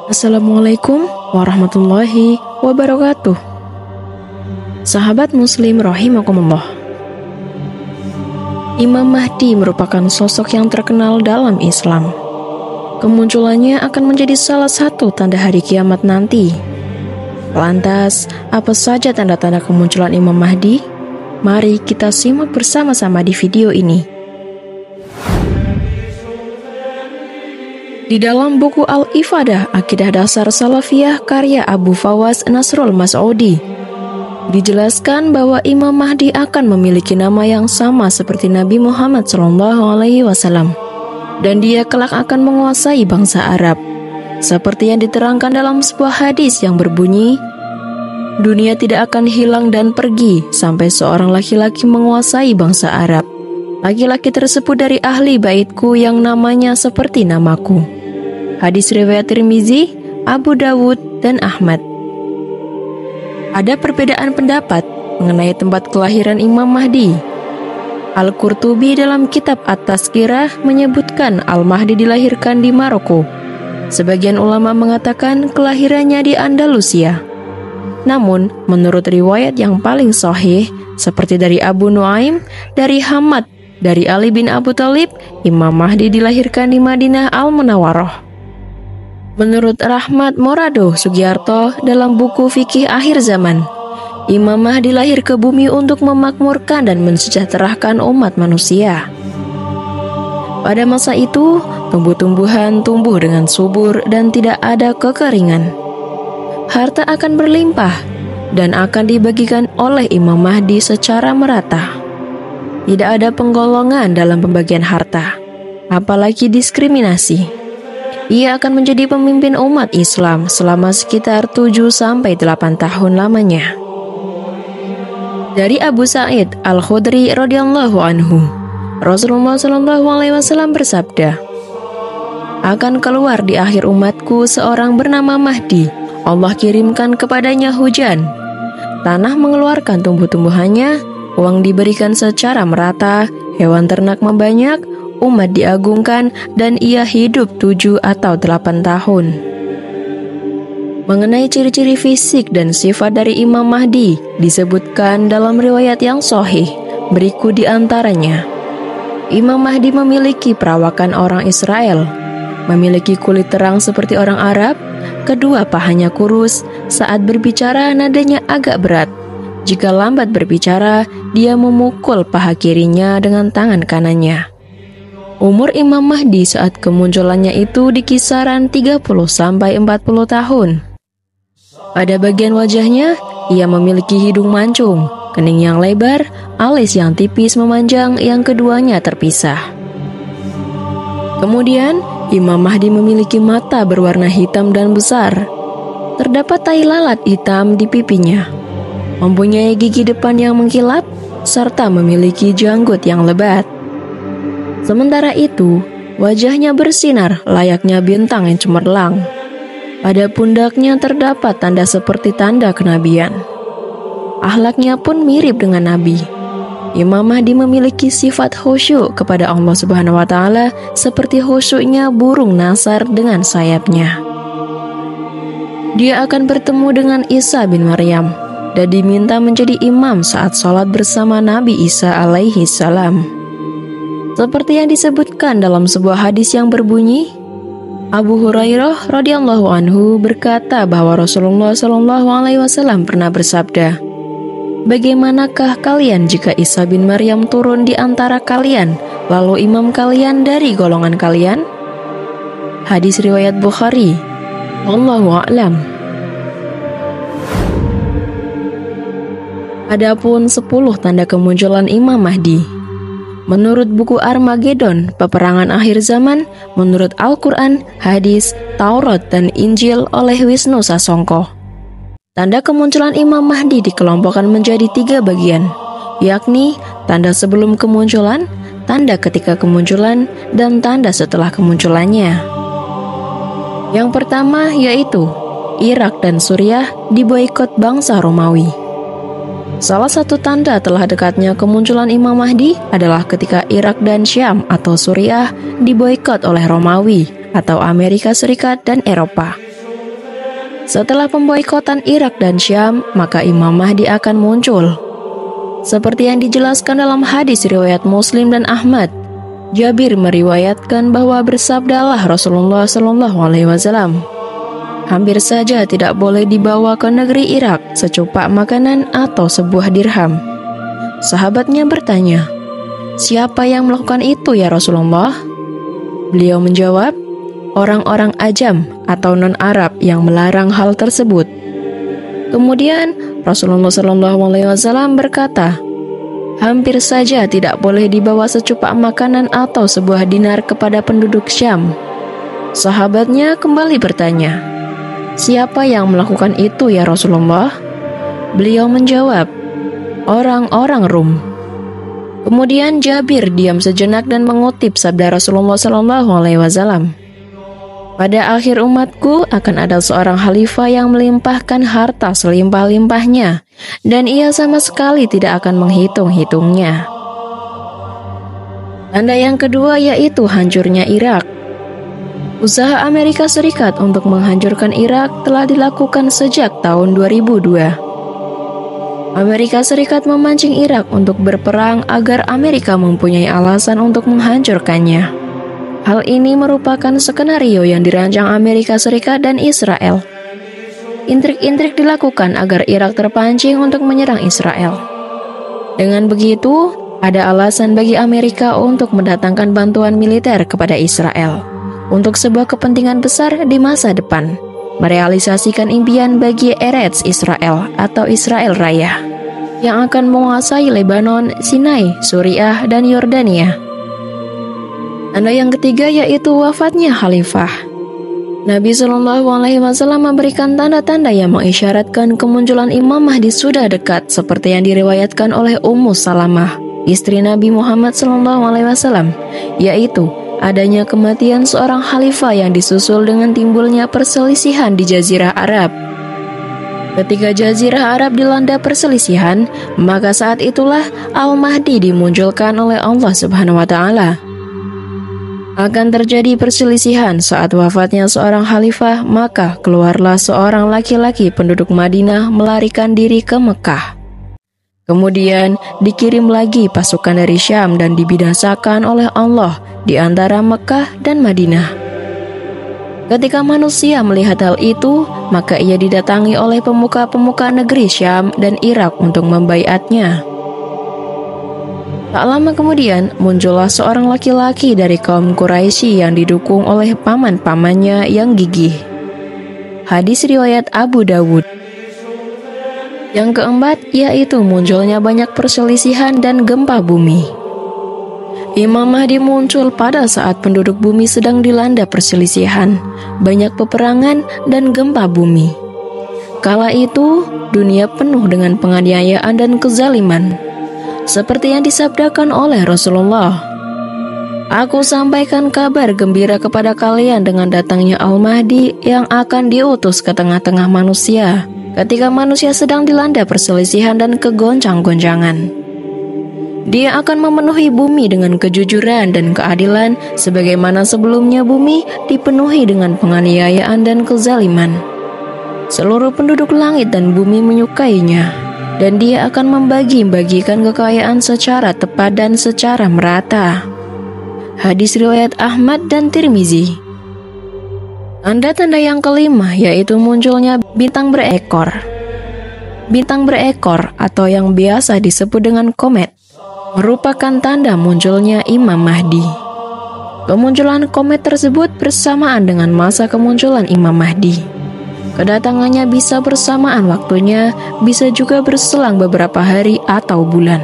Assalamualaikum warahmatullahi wabarakatuh. Sahabat muslim rahimakumullah. Imam Mahdi merupakan sosok yang terkenal dalam Islam. Kemunculannya akan menjadi salah satu tanda hari kiamat nanti. Lantas, apa saja tanda-tanda kemunculan Imam Mahdi? Mari kita simak bersama-sama di video ini. Di dalam buku Al-Ifadah, Akidah Dasar Salafiyah karya Abu Fawaz Nasrul Mas'udi, dijelaskan bahwa Imam Mahdi akan memiliki nama yang sama seperti Nabi Muhammad SAW, dan dia kelak akan menguasai bangsa Arab. Seperti yang diterangkan dalam sebuah hadis yang berbunyi, dunia tidak akan hilang dan pergi sampai seorang laki-laki menguasai bangsa Arab. Laki-laki tersebut dari ahli baitku yang namanya seperti namaku. Hadis riwayat Tirmizi, Abu Dawud, dan Ahmad. Ada perbedaan pendapat mengenai tempat kelahiran Imam Mahdi. Al-Qurtubi dalam kitab At-Tazkirah menyebutkan Al-Mahdi dilahirkan di Maroko. Sebagian ulama mengatakan kelahirannya di Andalusia. Namun, menurut riwayat yang paling sahih, seperti dari Abu Nuaim, dari Hamad, dari Ali bin Abu Thalib, Imam Mahdi dilahirkan di Madinah Al-Munawwarah. Menurut Rahmat Morado Sugiarto dalam buku Fikih Akhir Zaman, Imam Mahdi lahir ke bumi untuk memakmurkan dan mensejahterakan umat manusia. Pada masa itu, tumbuh-tumbuhan tumbuh dengan subur dan tidak ada kekeringan. Harta akan berlimpah dan akan dibagikan oleh Imam Mahdi secara merata. Tidak ada penggolongan dalam pembagian harta, apalagi diskriminasi. Ia akan menjadi pemimpin umat Islam selama sekitar 7-8 tahun lamanya. Dari Abu Sa'id Al-Khudri radhiyallahu anhu, Rasulullah SAW bersabda, akan keluar di akhir umatku seorang bernama Mahdi. Allah kirimkan kepadanya hujan. Tanah mengeluarkan tumbuh-tumbuhannya, uang diberikan secara merata, hewan ternak membanyak, umat diagungkan, dan ia hidup 7 atau 8 tahun. Mengenai ciri-ciri fisik dan sifat dari Imam Mahdi disebutkan dalam riwayat yang sahih. Berikut di antaranya. Imam Mahdi memiliki perawakan orang Israel, memiliki kulit terang seperti orang Arab, kedua pahanya kurus, saat berbicara nadanya agak berat. Jika lambat berbicara, dia memukul paha kirinya dengan tangan kanannya. Umur Imam Mahdi saat kemunculannya itu di kisaran 30-40 tahun. Pada bagian wajahnya, ia memiliki hidung mancung, kening yang lebar, alis yang tipis memanjang, yang keduanya terpisah. Kemudian, Imam Mahdi memiliki mata berwarna hitam dan besar. Terdapat tai lalat hitam di pipinya. Mempunyai gigi depan yang mengkilap, serta memiliki janggut yang lebat. Sementara itu, wajahnya bersinar layaknya bintang yang cemerlang. Pada pundaknya terdapat tanda seperti tanda kenabian. Akhlaknya pun mirip dengan Nabi. Imam Mahdi memiliki sifat khusyuk kepada Allah Subhanahu wa Ta'ala seperti khusyuknya burung nasar dengan sayapnya. Dia akan bertemu dengan Isa bin Maryam dan diminta menjadi imam saat sholat bersama Nabi Isa alaihi salam. Seperti yang disebutkan dalam sebuah hadis yang berbunyi, Abu Hurairah radhiyallahu anhu berkata bahwa Rasulullah SAW pernah bersabda, bagaimanakah kalian jika Isa bin Maryam turun di antara kalian, lalu imam kalian dari golongan kalian? Hadis riwayat Bukhari. Wallahu a'lam. Adapun 10 tanda kemunculan Imam Mahdi. Menurut buku Armageddon, peperangan akhir zaman, menurut Al-Quran, hadis, Taurat, dan Injil oleh Wisnu Sasongko. Tanda kemunculan Imam Mahdi dikelompokkan menjadi 3 bagian, yakni tanda sebelum kemunculan, tanda ketika kemunculan, dan tanda setelah kemunculannya. Yang pertama yaitu, Irak dan Suriah diboikot bangsa Romawi. Salah satu tanda telah dekatnya kemunculan Imam Mahdi adalah ketika Irak dan Syam atau Suriah diboikot oleh Romawi atau Amerika Serikat dan Eropa. Setelah pemboikotan Irak dan Syam, maka Imam Mahdi akan muncul. Seperti yang dijelaskan dalam hadis riwayat Muslim dan Ahmad, Jabir meriwayatkan bahwa bersabdalah Rasulullah SAW, hampir saja tidak boleh dibawa ke negeri Irak secupak makanan atau sebuah dirham. Sahabatnya bertanya, siapa yang melakukan itu ya Rasulullah? Beliau menjawab, orang-orang ajam atau non-Arab yang melarang hal tersebut. Kemudian Rasulullah SAW berkata, hampir saja tidak boleh dibawa secupak makanan atau sebuah dinar kepada penduduk Syam. Sahabatnya kembali bertanya, siapa yang melakukan itu ya Rasulullah? Beliau menjawab, orang-orang Rum. Kemudian Jabir diam sejenak dan mengutip sabda Rasulullah SAW. Pada akhir umatku akan ada seorang khalifah yang melimpahkan harta selimpah-limpahnya, dan ia sama sekali tidak akan menghitung-hitungnya. Tanda yang kedua yaitu hancurnya Irak. Usaha Amerika Serikat untuk menghancurkan Irak telah dilakukan sejak tahun 2002. Amerika Serikat memancing Irak untuk berperang agar Amerika mempunyai alasan untuk menghancurkannya. Hal ini merupakan skenario yang dirancang Amerika Serikat dan Israel. Intrik-intrik dilakukan agar Irak terpancing untuk menyerang Israel. Dengan begitu, ada alasan bagi Amerika untuk mendatangkan bantuan militer kepada Israel untuk sebuah kepentingan besar di masa depan, merealisasikan impian bagi Eretz Israel atau Israel Raya yang akan menguasai Lebanon, Sinai, Suriah, dan Yordania. Tanda yang ketiga yaitu wafatnya khalifah. Nabi SAW memberikan tanda-tanda yang mengisyaratkan kemunculan Imam Mahdi sudah dekat, seperti yang diriwayatkan oleh Ummu Salamah, istri Nabi Muhammad SAW, yaitu adanya kematian seorang khalifah yang disusul dengan timbulnya perselisihan di Jazirah Arab. Ketika Jazirah Arab dilanda perselisihan, maka saat itulah Al-Mahdi dimunculkan oleh Allah Subhanahu wa Ta'ala. Akan terjadi perselisihan saat wafatnya seorang khalifah, maka keluarlah seorang laki-laki penduduk Madinah melarikan diri ke Mekah. Kemudian dikirim lagi pasukan dari Syam dan dibinasakan oleh Allah di antara Mekah dan Madinah. Ketika manusia melihat hal itu, maka ia didatangi oleh pemuka-pemuka negeri Syam dan Irak untuk membaiatnya. Tak lama kemudian, muncullah seorang laki-laki dari kaum Quraisy yang didukung oleh paman-pamannya yang gigih. Hadis riwayat Abu Dawud. Yang keempat, yaitu munculnya banyak perselisihan dan gempa bumi. Imam Mahdi muncul pada saat penduduk bumi sedang dilanda perselisihan, banyak peperangan, dan gempa bumi. Kala itu, dunia penuh dengan penganiayaan dan kezaliman. Seperti yang disabdakan oleh Rasulullah, aku sampaikan kabar gembira kepada kalian dengan datangnya Al-Mahdi yang akan diutus ke tengah-tengah manusia ketika manusia sedang dilanda perselisihan dan kegoncang-goncangan. Dia akan memenuhi bumi dengan kejujuran dan keadilan sebagaimana sebelumnya bumi dipenuhi dengan penganiayaan dan kezaliman. Seluruh penduduk langit dan bumi menyukainya, dan dia akan membagi-bagikan kekayaan secara tepat dan secara merata. Hadis riwayat Ahmad dan Tirmizi. Tanda-tanda yang kelima yaitu munculnya bintang berekor. Bintang berekor atau yang biasa disebut dengan komet merupakan tanda munculnya Imam Mahdi. Kemunculan komet tersebut bersamaan dengan masa kemunculan Imam Mahdi. Kedatangannya bisa bersamaan waktunya, bisa juga berselang beberapa hari atau bulan.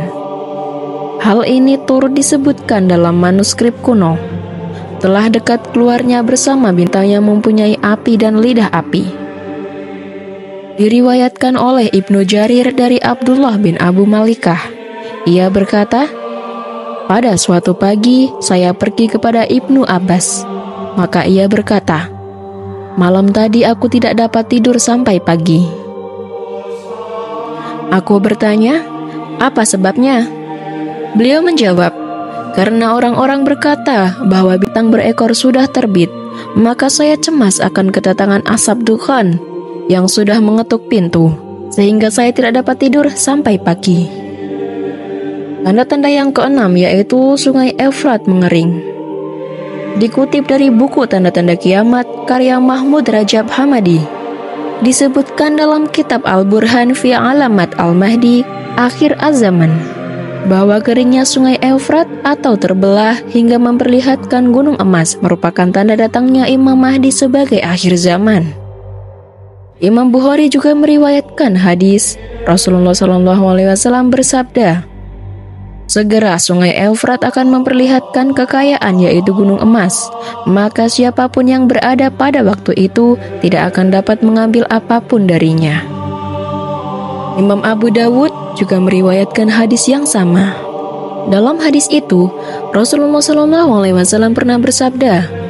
Hal ini turut disebutkan dalam manuskrip kuno. Telah dekat keluarnya bersama bintang yang mempunyai api dan lidah api. Diriwayatkan oleh Ibnu Jarir dari Abdullah bin Abu Malikah. Ia berkata, pada suatu pagi saya pergi kepada Ibnu Abbas. Maka ia berkata, malam tadi aku tidak dapat tidur sampai pagi. Aku bertanya, apa sebabnya? Beliau menjawab, karena orang-orang berkata bahwa bintang berekor sudah terbit, maka saya cemas akan kedatangan asap dukhan yang sudah mengetuk pintu, sehingga saya tidak dapat tidur sampai pagi. Tanda-tanda yang keenam yaitu sungai Efrat mengering. Dikutip dari buku Tanda-tanda Kiamat karya Mahmud Rajab Hamadi, disebutkan dalam kitab Al-Burhan fi Alamat Al-Mahdi Akhir Az-Zaman bahwa keringnya sungai Efrat atau terbelah hingga memperlihatkan gunung emas merupakan tanda datangnya Imam Mahdi sebagai akhir zaman. Imam Bukhari juga meriwayatkan hadis Rasulullah SAW bersabda, "Segera sungai Efrat akan memperlihatkan kekayaan yaitu gunung emas, maka siapapun yang berada pada waktu itu tidak akan dapat mengambil apapun darinya." Imam Abu Dawud juga meriwayatkan hadis yang sama. Dalam hadis itu, Rasulullah SAW pernah bersabda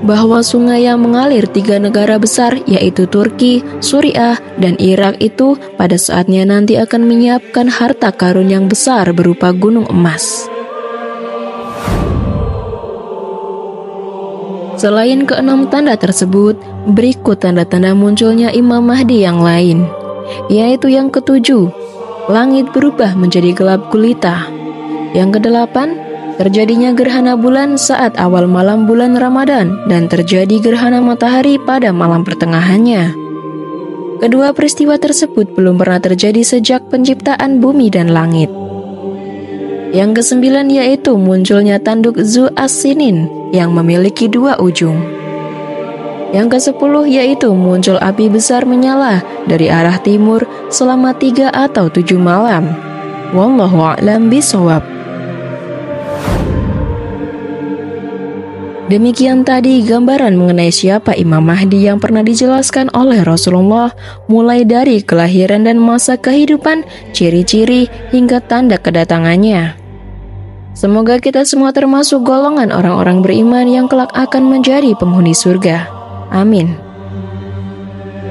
bahwa sungai yang mengalir 3 negara besar yaitu Turki, Suriah, dan Irak itu pada saatnya nanti akan menyiapkan harta karun yang besar berupa gunung emas. Selain keenam tanda tersebut, berikut tanda-tanda munculnya Imam Mahdi yang lain, yaitu yang ketujuh, langit berubah menjadi gelap gulita. Yang kedelapan, terjadinya gerhana bulan saat awal malam bulan Ramadan dan terjadi gerhana matahari pada malam pertengahannya. Kedua peristiwa tersebut belum pernah terjadi sejak penciptaan bumi dan langit. Yang kesembilan yaitu munculnya tanduk Zu As-Sinin yang memiliki 2 ujung. Yang ke-10 yaitu muncul api besar menyala dari arah timur selama 3 atau 7 malam. Wallahu a'lam bishawab. Demikian tadi gambaran mengenai siapa Imam Mahdi yang pernah dijelaskan oleh Rasulullah, mulai dari kelahiran dan masa kehidupan, ciri-ciri, hingga tanda kedatangannya. Semoga kita semua termasuk golongan orang-orang beriman yang kelak akan menjadi penghuni surga. Amin.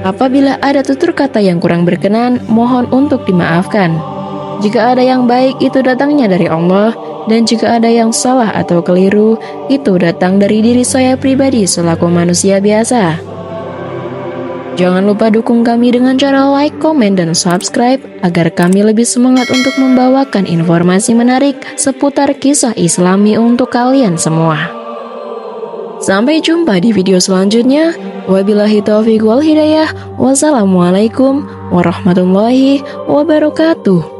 Apabila ada tutur kata yang kurang berkenan, mohon untuk dimaafkan. Jika ada yang baik, itu datangnya dari Allah, dan jika ada yang salah atau keliru, itu datang dari diri saya pribadi selaku manusia biasa. Jangan lupa dukung kami dengan cara like, komen, dan subscribe agar kami lebih semangat untuk membawakan informasi menarik seputar kisah Islami untuk kalian semua. Sampai jumpa di video selanjutnya. Wabillahi taufiq wal hidayah. Wassalamualaikum warahmatullahi wabarakatuh.